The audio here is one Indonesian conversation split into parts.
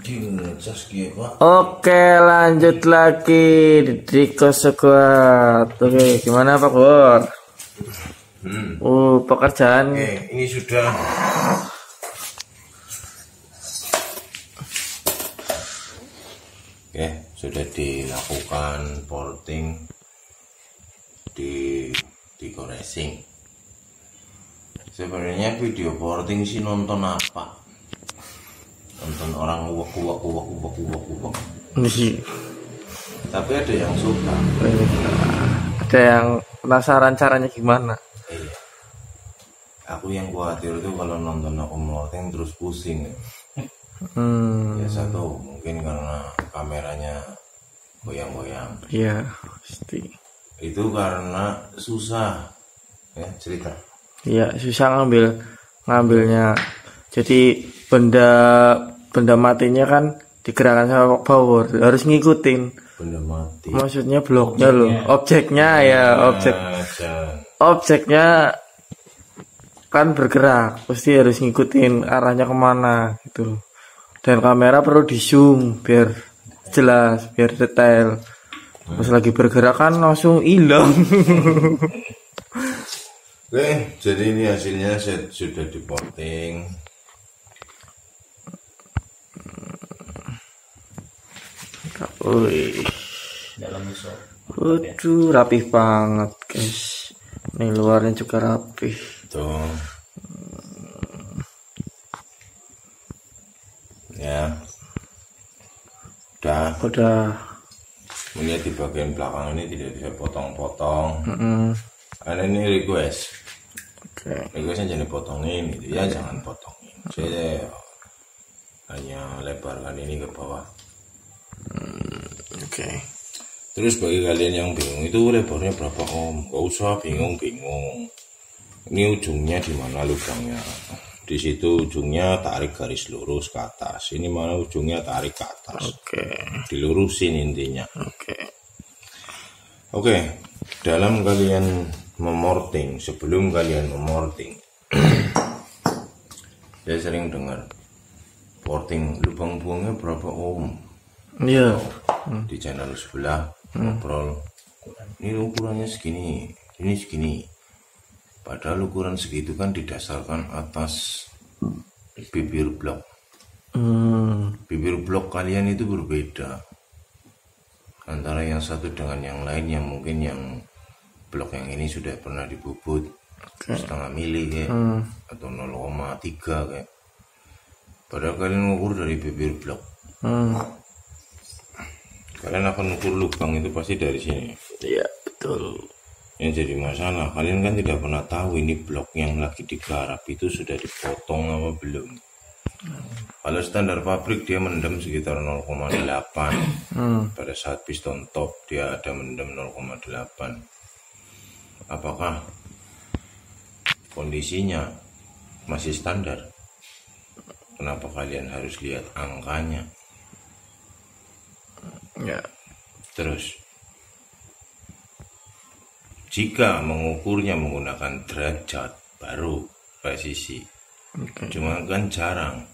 Oke, lanjut lagi di Squad. Oke, gimana Pak Bor? Pekerjaan. Oke, ini sudah dilakukan porting di racing. Sebenarnya video porting sih nonton apa? Nonton orang uwak. Tapi ada yang suka. Ada yang penasaran caranya gimana? Iya. Aku yang khawatir itu kalau nonton aku porting terus pusing. Ya satu mungkin karena kameranya goyang-goyang. Iya, pasti. Itu karena susah ya cerita. Iya, susah ngambilnya. Jadi benda matinya kan digerakkan sama power, harus ngikutin. Benda mati. Maksudnya bloknya loh, objeknya ya, objeknya kan bergerak, pasti harus ngikutin arahnya kemana gitu. Dan kamera perlu di zoom biar jelas, biar detail. Pas lagi bergerak kan langsung hilang. Oke, jadi ini hasilnya sudah diporting. Waduh, rapih banget guys. Ini luarnya juga rapih. Tuh. Ya. Udah. Melihat di bagian belakang ini tidak bisa potong-potong. Karena ini request. Requestnya jangan dipotongin gitu ya, jangan potongin. Saya hanya lebarkan ini ke bawah. Terus bagi kalian yang bingung itu lebarnya berapa om? Gak usah bingung-bingung. Ini ujungnya di mana lubangnya? Di situ ujungnya tarik garis lurus ke atas. Ini mana ujungnya tarik ke atas. Dilurusin intinya. Oke. Dalam kalian memorting, sebelum kalian memorting, saya sering dengar porting lubang buangnya berapa om? Iya. Di channel sebelah ngobrol. Ini ukurannya segini, ini segini. Padahal ukuran segitu kan didasarkan atas bibir blok. Bibir blok kalian itu berbeda antara yang satu dengan yang lain, yang mungkin yang blok yang ini sudah pernah dibubut setengah mili kayak atau 0,3 kayak. Padahal kalian mengukur dari bibir blok. Kalian akan ukur lubang itu pasti dari sini. Iya, betul. Yang jadi masalah, kalian kan tidak pernah tahu ini blok yang lagi digarap itu sudah dipotong apa belum. Kalau standar pabrik dia mendem sekitar 0,8. Pada saat piston top dia ada mendem 0,8. Apakah kondisinya masih standar? Kenapa kalian harus lihat angkanya? Ya. Terus jika mengukurnya menggunakan derajat baru presisi. Cuma kan jarang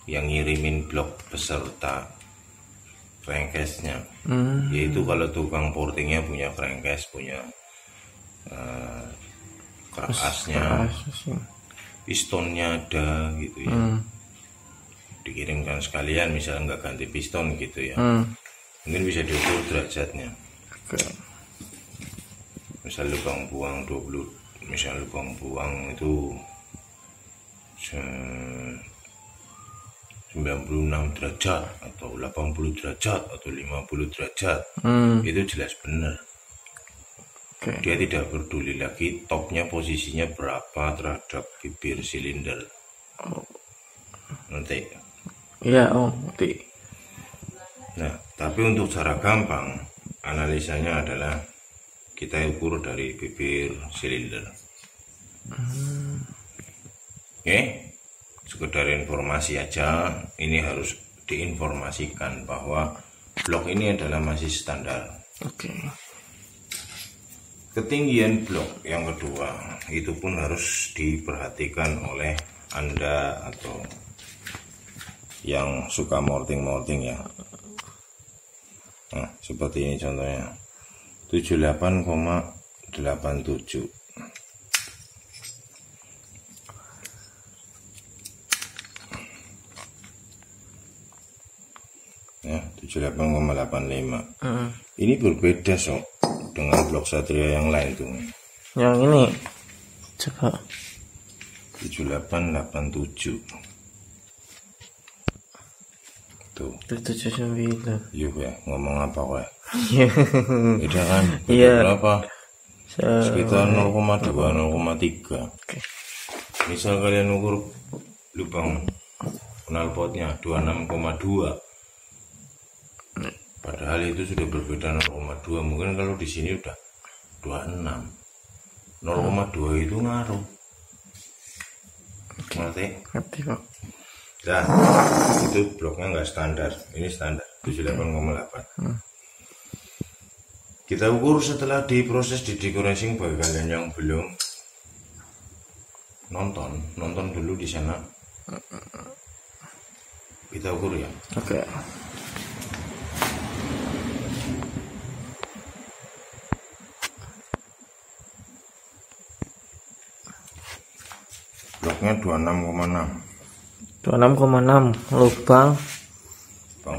yang ngirimin blok beserta crankcase-nya. Yaitu kalau tukang portingnya punya crankcase, punya kerakasnya, pistonnya ada gitu ya. Dikirimkan sekalian, misalnya nggak ganti piston gitu ya. Mungkin bisa diukur derajatnya. Misal lubang buang 20, misal lubang buang itu 96 derajat atau 80 derajat atau 50 derajat. Itu jelas benar. Dia tidak peduli lagi topnya posisinya berapa terhadap bibir silinder. Nanti. Iya, nanti. Nah, tapi untuk cara gampang analisanya adalah kita ukur dari bibir silinder. Sekedar informasi aja, ini harus diinformasikan bahwa blok ini adalah masih standar. Ketinggian blok yang kedua itu pun harus diperhatikan oleh Anda atau yang suka morting ya. Nah, seperti ini contohnya. 78,87. Ya, 78,85. Ini berbeda dengan blok Satria yang lain tuh. Yang ini coba 7887. Tuh. 79. Yuk ya, ngomong apa kok? Iya. Beda kan? Iya. Berapa? Sekitar 0,2, 0,3. Oke. Misal kalian ukur lubang knalpotnya 26,2. Padahal itu sudah berbeda 0,2. Mungkin kalau di sini udah 26. 0,2 itu ngaruh. Ngerti? Ngerti Pak. Nah, itu bloknya nggak standar. Ini standar 78,8. Kita ukur setelah diproses di decoration. Bagi kalian yang belum nonton dulu di sana. Kita ukur ya. Oke. Bloknya 26,6. 26,6 lubang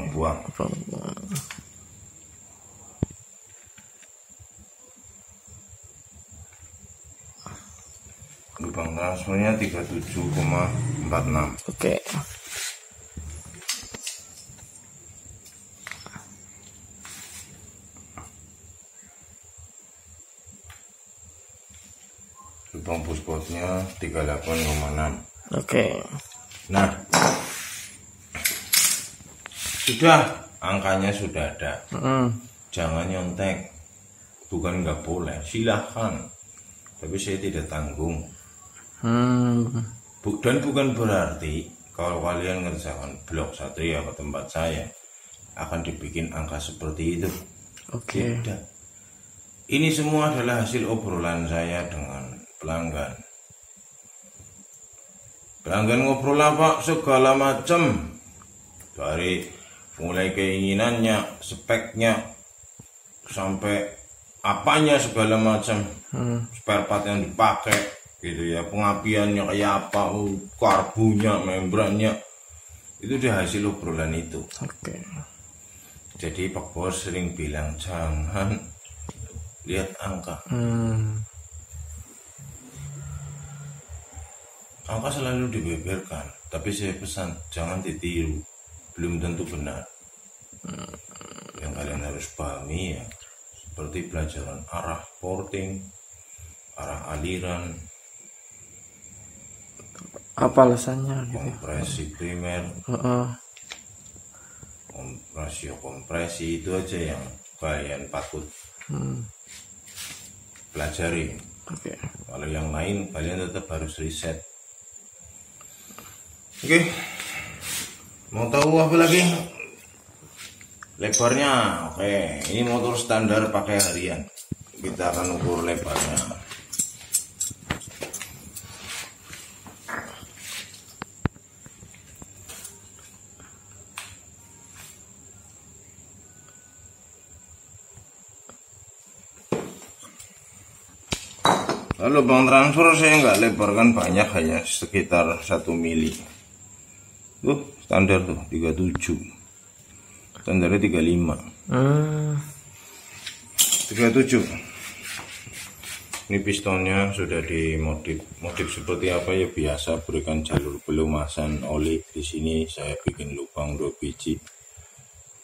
buang. Lubang transfernya 37,46. Oke. Lubang puspotnya 38,6. Oke. Nah, sudah, angkanya sudah ada. Jangan nyontek. Bukan nggak boleh, silahkan. Tapi saya tidak tanggung. Dan bukan berarti kalau kalian ngerjakan blok Satria ke tempat saya akan dibikin angka seperti itu. Oke. Tidak. Ini semua adalah hasil obrolan saya dengan pelanggan. Pelanggan ngobrol apa segala macam, dari mulai keinginannya, speknya, sampai apanya segala macam, spare part yang dipakai, gitu ya, pengapiannya kayak apa, karbunya, membrannya, itu dia hasil obrolan itu. Oke. Jadi Pak Bos sering bilang jangan lihat angka. Angka selalu dibeberkan, tapi saya pesan jangan ditiru, belum tentu benar. Yang kalian harus pahami ya, seperti pelajaran arah porting, arah aliran, Apa alasannya gitu? kompresi primer, kompresi itu aja yang kalian patut pelajari. Oke. Kalau yang lain kalian tetap harus riset. Oke, mau tahu apa lagi? Lebarnya, oke. Ini motor standar pakai harian. Kita akan ukur lebarnya. Lalu lubang transfer saya nggak lebarkan banyak, hanya sekitar 1 mili. Standar tuh 37. Standarnya 35. 37. Ini pistonnya sudah dimodif seperti apa ya, biasa berikan jalur pelumasan oli. Di sini saya bikin lubang 2 biji.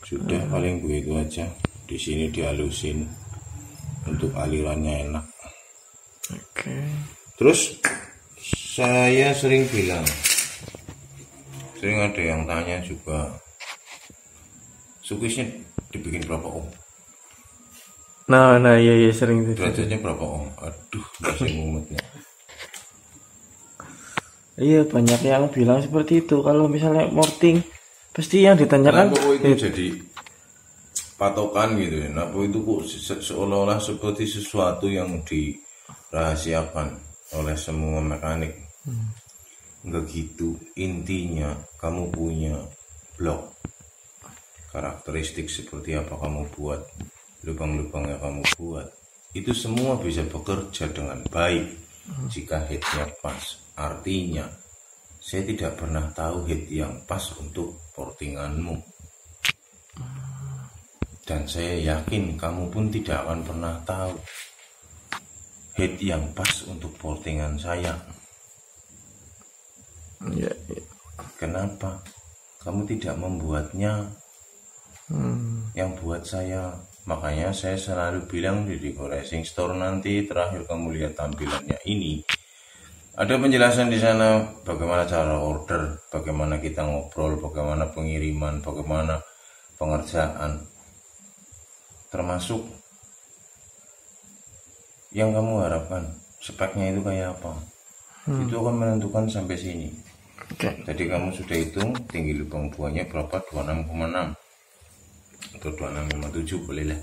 Sudah paling begitu aja. Di sini dihalusin untuk alirannya enak. Oke. Terus saya sering bilang, sering ada yang tanya juga, sukisnya dibikin berapa ohm? Nah, iya sering itu. Derajatnya berapa ohm? Aduh, masih mumetnya. Iya, banyak yang bilang seperti itu. Kalau misalnya morting, pasti yang ditanyakan itu jadi patokan gitu ya. Nah, itu kok seolah-olah seperti sesuatu yang dirahasiakan oleh semua mekanik. Enggak gitu. Intinya kamu punya blok. Karakteristik seperti apa kamu buat, lubang-lubang yang kamu buat, itu semua bisa bekerja dengan baik jika headnya pas. Artinya saya tidak pernah tahu head yang pas untuk portinganmu, dan saya yakin kamu pun tidak akan pernah tahu head yang pas untuk portingan saya. Ya. Kenapa kamu tidak membuatnya yang buat saya? Makanya saya selalu bilang di Diko Racing Store nanti terakhir kamu lihat tampilannya ini, ada penjelasan di sana bagaimana cara order, bagaimana kita ngobrol, bagaimana pengiriman, bagaimana pengerjaan, termasuk yang kamu harapkan speknya itu kayak apa. Itu akan menentukan sampai sini. Jadi kamu sudah hitung tinggi lubang buahnya berapa, 26,6 atau 26,57 boleh lah.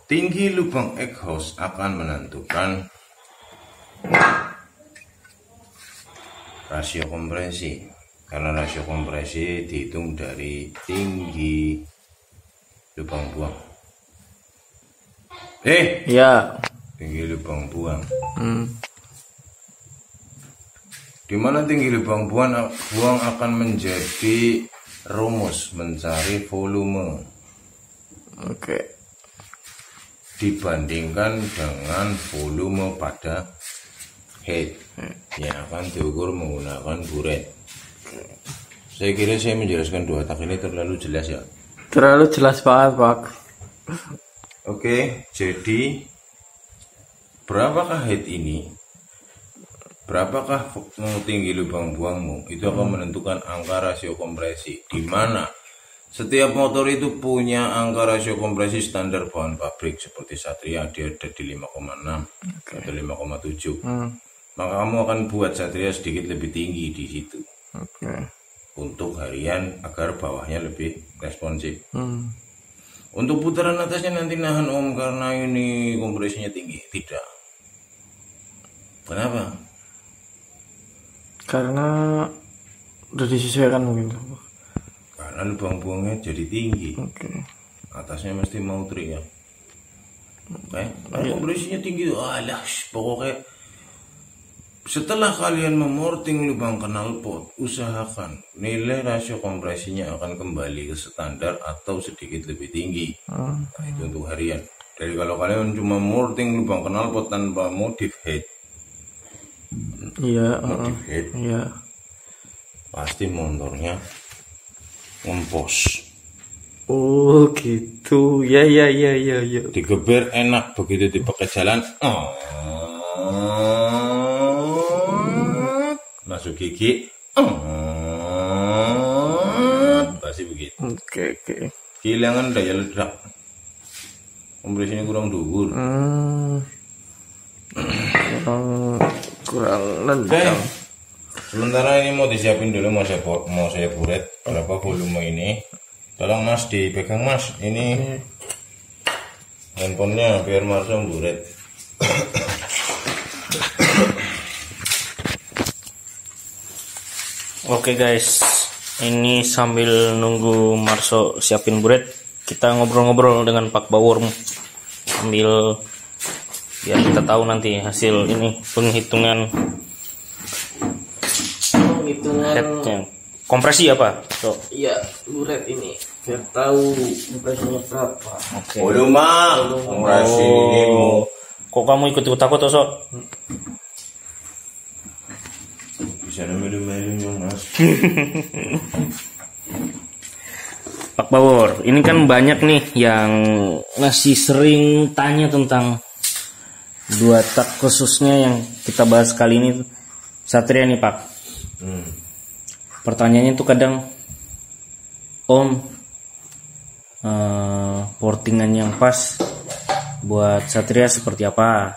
Tinggi lubang exhaust akan menentukan rasio kompresi, karena rasio kompresi dihitung dari tinggi lubang buang. Ya. Tinggi lubang buang. Di mana tinggi lubang buang akan menjadi rumus mencari volume. Oke. Dibandingkan dengan volume pada head yang akan diukur menggunakan buret. Saya kira saya menjelaskan dua tak ini terlalu jelas ya. Terlalu jelas banget, Pak. Oke, jadi berapakah head ini? Berapakah tinggi lubang buangmu? Itu akan menentukan angka rasio kompresi, di mana setiap motor itu punya angka rasio kompresi standar bahan pabrik. Seperti Satria dia ada di 5,6 atau 5,7. Maka kamu akan buat Satria sedikit lebih tinggi di situ. Untuk harian agar bawahnya lebih responsif. Untuk putaran atasnya nanti nahan om karena ini kompresinya tinggi. Tidak. Kenapa? Karena udah disesuaikan mungkin. Karena lubang buangnya jadi tinggi. Atasnya mesti mau teriak. Karena kompresinya tinggi. Alah, pokoknya setelah kalian memorting lubang knalpot, usahakan nilai rasio kompresinya akan kembali ke standar atau sedikit lebih tinggi. Itu untuk harian. Jadi kalau kalian cuma morting lubang knalpot tanpa modif head, pasti motornya ngempos. Oh gitu, ya. Digeber enak, begitu dipakai jalan, masuk gigi, pasti begitu. Oke. Kehilangan daya ledak, kompresinya kurang dhuwur. Kurang nendang. Sementara ini mau disiapin dulu, mau saya buret berapa volume ini. Tolong Mas dipegang Mas, ini handphonenya biar Marso buret. Oke guys, ini sambil nunggu Marso siapin buret, kita ngobrol-ngobrol dengan Pak Bawor sambil biar kita tahu nanti hasil ini penghitungan headnya. Kompresi apa? Iya, buret ini biar tahu kompresinya berapa. Oke. Volume kompresi ini. Kok kamu ikut-ikut takut toh, Sok? Bisa melu-melu Mas. Pak Bawor, ini kan banyak nih yang masih sering tanya tentang dua tak khususnya yang kita bahas kali ini, Satria nih Pak. Pertanyaannya tuh kadang, Om, portingan yang pas buat Satria seperti apa?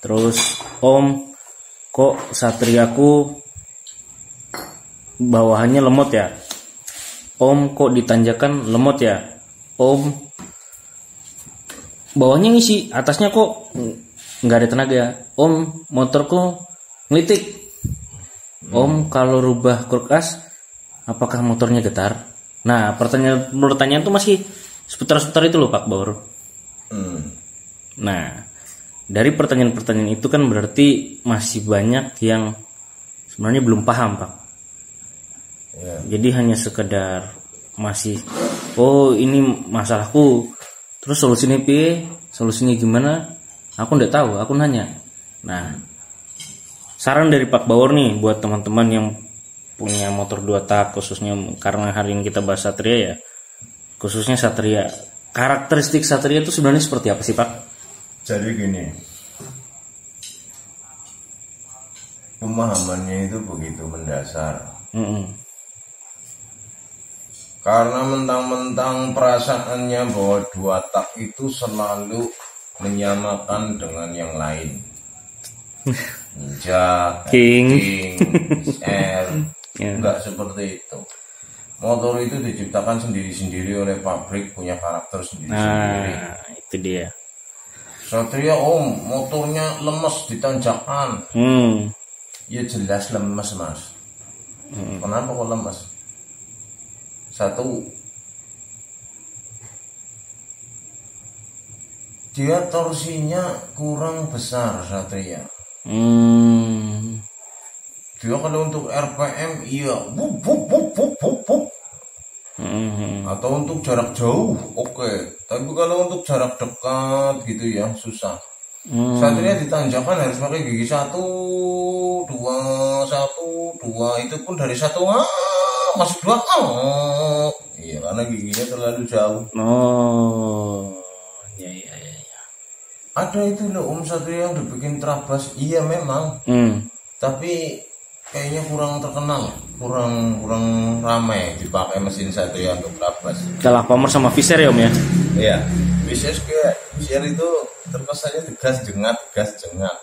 Terus, Om, kok Satriaku bawahannya lemot ya? Om, kok ditanjakan lemot ya? Om, bawahnya ngisi, atasnya kok nggak ada tenaga. Om, motorku ngelitik. Om kalau rubah kulkas apakah motornya getar? Nah pertanyaan tuh masih seputar-seputar itu loh Pak Bawor. Nah dari pertanyaan-pertanyaan itu kan berarti masih banyak yang sebenarnya belum paham Pak. Jadi hanya sekedar masih ini masalahku, terus solusinya solusinya gimana, aku nggak tahu, aku nanya. Nah saran dari Pak Bawor nih buat teman-teman yang punya motor 2 tak, khususnya karena hari ini kita bahas Satria ya, khususnya Satria, karakteristik Satria itu sebenarnya seperti apa sih Pak? Jadi gini, pemahamannya itu begitu mendasar. Karena mentang-mentang perasaannya bahwa 2 tak itu selalu menyamakan dengan yang lain. Ninja, King, R, enggak seperti itu. Motor itu diciptakan sendiri-sendiri oleh pabrik, punya karakter sendiri-sendiri. Nah, itu dia. Satria motornya lemes di tanjakan. Ya jelas lemes mas. Kenapa kok lemes? Satu, dia torsinya kurang besar Satria. Dia kalau untuk RPM iya wup, wup, wup, wup, wup, wup. Atau untuk jarak jauh oke. Tapi kalau untuk jarak dekat gitu ya susah. Satria ditanjakan harus pakai gigi 1, 2, 1, 2. Itu pun dari 1 masuk 2 iya karena giginya terlalu jauh. Ya. Ada itu loh Satria yang dibikin terabas, iya memang. Tapi kayaknya kurang terkenal, kurang ramai dipakai mesin Satria untuk terabas. Kalah pamor sama Fisher ya Om ya? Iya, Fisher itu terkesannya gas jengat.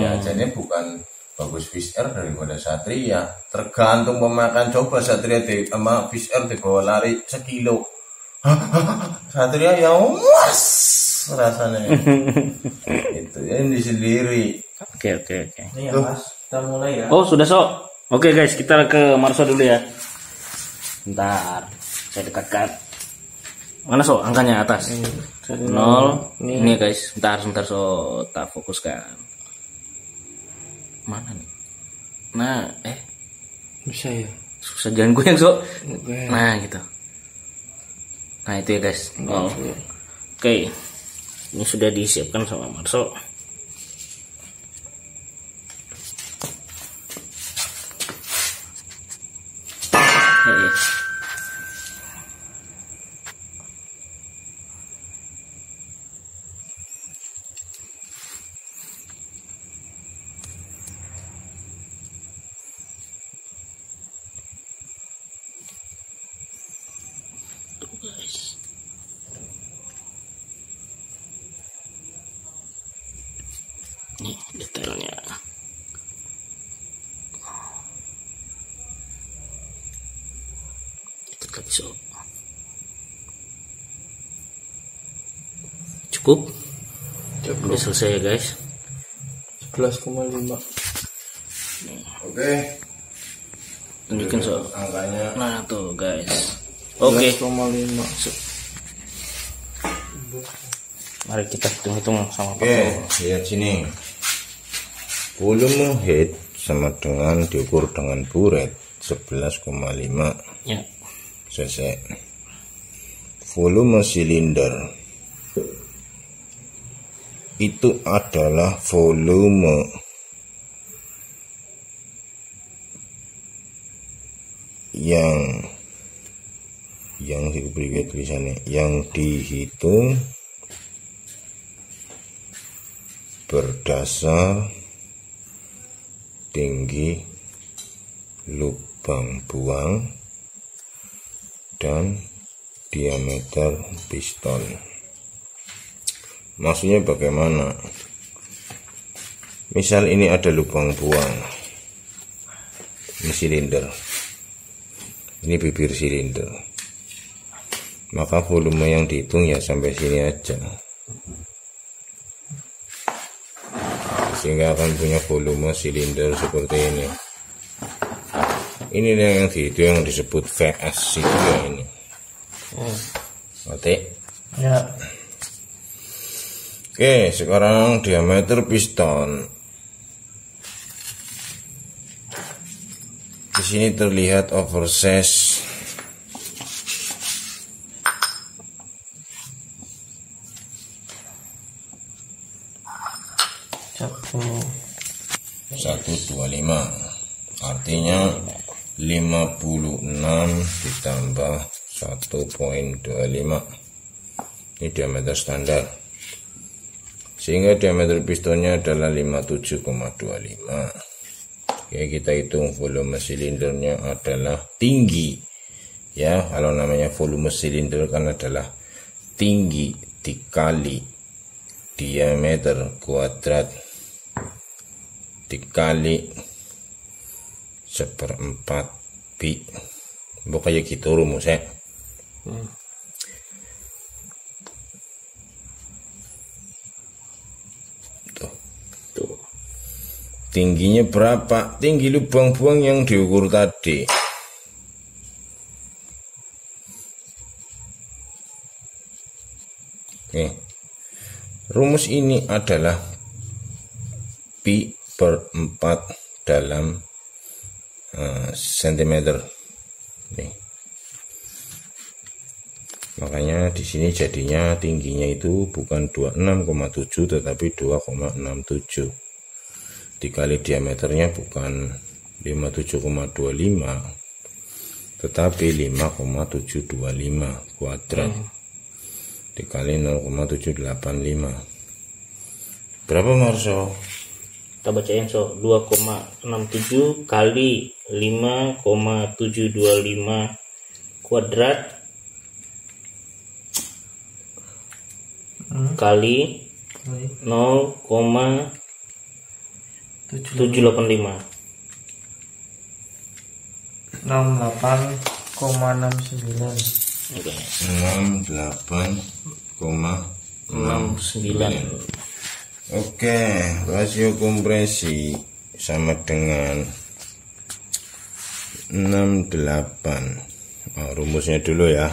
Ya jadinya bukan bagus Fisher daripada Satria, tergantung pemakaian. Coba Satria sama Fisher dibawa lari 1 kilo, Satria ya mas rasanya itu ya ini sendiri. Oke. Ini ya mas, kita mulai ya. Oh sudah sok. Oke guys, kita ke Marso dulu ya. Bentar, saya dekatkan. Mana so angkanya atas? 0. Ini guys, bentar so tak fokuskan. Mana nih? Nah, Bisa ya. susah jangan gue yang so. Nah gitu. Nah itu ya guys. 0. Oke. Ini sudah disiapkan sama Marso. Nih detailnya. Itu lagi so. Cukup. Udah selesai ya guys. 11,5. Oke. Tunjukin so. Angkanya. Nah tuh guys. Oke. 11,5. Mari kita hitung-hitung sama Pak. Oke, lihat sini. Volume head sama dengan diukur dengan buret 11,5 Ya. cc. Volume silinder itu adalah volume yang diberi tulisannya yang dihitung berdasar tinggi lubang buang dan diameter piston. Maksudnya bagaimana? Misal ini ada lubang buang, ini silinder, ini bibir silinder, maka volume yang dihitung ya sampai sini aja, sehingga akan punya volume silinder seperti ini. Ini itu yang disebut VS itu ya ini. Oke. Ya. Oke, sekarang diameter piston. Di sini terlihat oversize. Satu. 125. Artinya 56 ditambah 1,25. Ini diameter standar. Sehingga diameter pistonnya adalah 57,25. Oke, kita hitung volume silindernya adalah tinggi. Ya, kalau namanya volume silinder kan adalah tinggi dikali diameter kuadrat dikali 1/4 pi. Pokoknya gitu rumusnya. Tuh. Tingginya berapa? Tinggi lubang buang yang diukur tadi. Oke. Rumus ini adalah pi per 4 dalam sentimeter. Nih. Makanya di sini jadinya tingginya itu bukan 26,7 tetapi 2,67. Dikali diameternya bukan 57,25 tetapi 5,725 kuadrat. Dikali 0,785. Berapa Marso? Kita bacain so 2,67 kali 5,725 kuadrat kali 0,785. 68,69. Oke. 68,69. Oke, rasio kompresi sama dengan 68. Rumusnya dulu ya.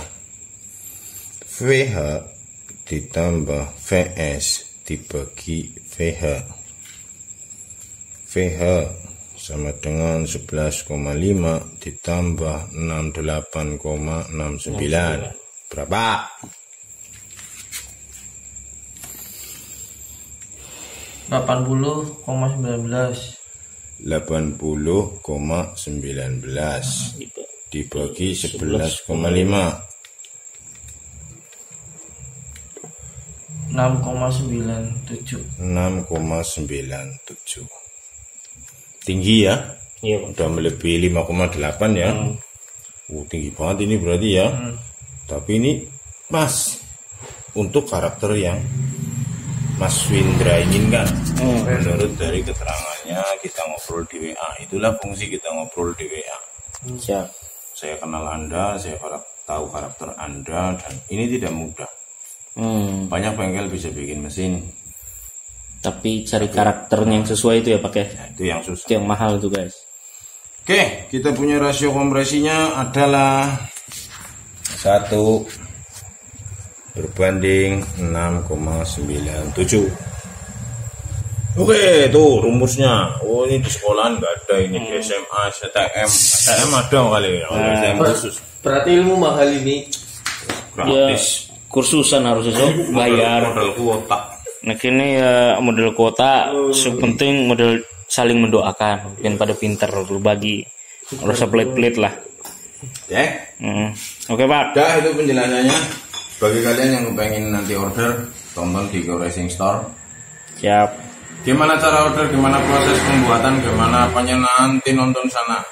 VH ditambah VS dibagi VH. VH sama dengan 11,5 ditambah 68,69. Berapa? 80,19. 80,19 dibagi 11,5. 6,97. 6,97. Tinggi ya? Iya, Bang. Udah melebihi 5,8 ya. Tinggi banget ini berarti ya. Tapi ini pas untuk karakter yang Mas Windra inginkan. Menurut dari keterangannya kita ngobrol di WA. Itulah fungsi kita ngobrol di WA. Siap. Saya kenal Anda, saya tahu karakter Anda, dan ini tidak mudah. Banyak bengkel bisa bikin mesin. Tapi cari karakternya yang sesuai itu ya pakai. Nah, itu yang susah. Itu yang mahal tuh guys. Oke, kita punya rasio kompresinya adalah 1 berbanding 6,97. Oke, tuh rumusnya. Oh, ini di sekolahan nggak ada, ini di SMA, STM. STM ada kali ya, STM khusus. Berarti ilmu mahal ini. Gratis. Ya, kursusan harusnya so, bayar. Modal kuota. Nah kini ya model kuota, sepenting model saling mendoakan, biar pada pinter berbagi, harus pelit-pelit lah. Ya. Oke Pak. Dah itu penjelasannya. Bagi kalian yang kepengen nanti order, tonton di Go Racing Store. Siap. Gimana cara order, gimana proses pembuatan, gimana apanya nanti nonton sana.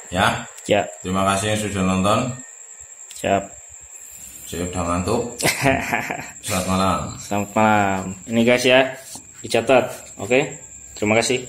Ya. Siap. Terima kasih yang sudah nonton. Siap. Saya udah ngantuk. Selamat malam. Selamat malam. Ini guys ya, dicatat. Oke. Terima kasih.